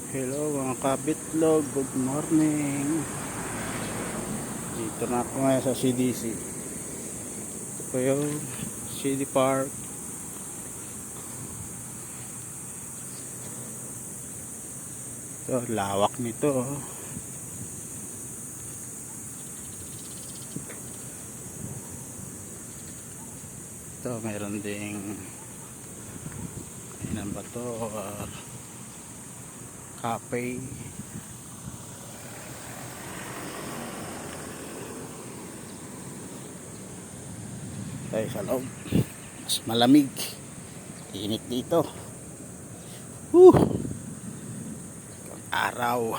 Hello mga kabitlog, good morning. Dito na ako ngayon sa CDC. Ito po yung CD Park. Ito, lawak nito. Ito, mayroon ding ilan ba to? Cafe. Tayo sa loob. Mas malamig. Init dito. Araw.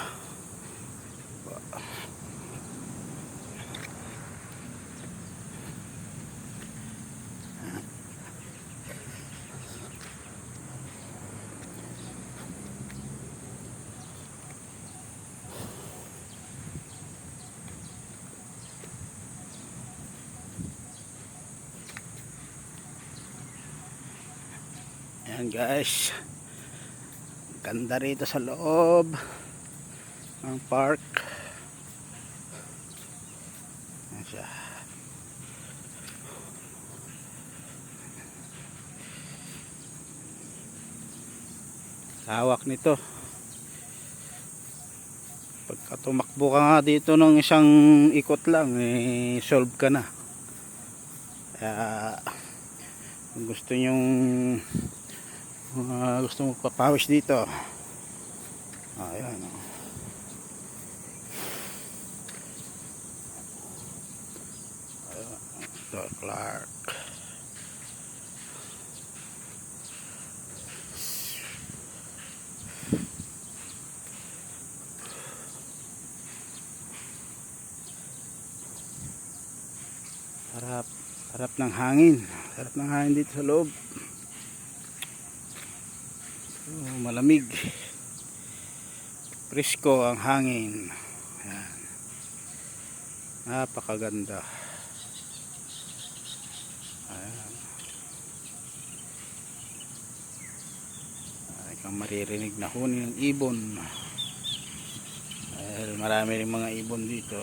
Ayan guys, ganda rito sa loob ng park. Ayan siya. Hawak nito. Pagka tumakbo ka nga dito ng isang ikot lang, solve ka na. Kaya kung gusto nyong gusto mo papawis dito, ayan o. Ito, Clark. Sarap ng hangin. Sarap ng hangin dito sa loob. Malamig. Presko ang hangin. Ayan. Napakaganda. Ayan. Ay kang maririnig na huni ng ibon. Dahil marami rin mga ibon dito.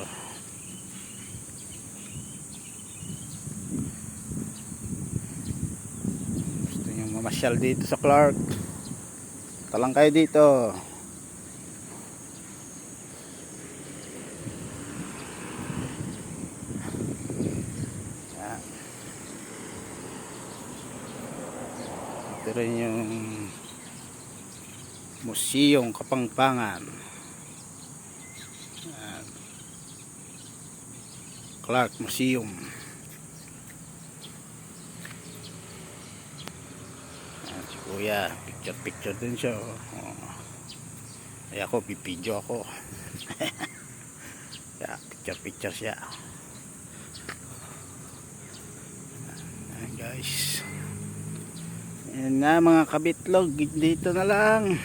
Gusto nyo mamasyal dito sa Clark, talang kayo dito. Yan. Ito rin yung Museum Kapampangan. Yan. Clark Museum. Yan, si kuya picture din siya. Ay ako pipidyo ako. Yeah, picture siya. Ayan guys. Ayan na mga kabitlog, dito na lang.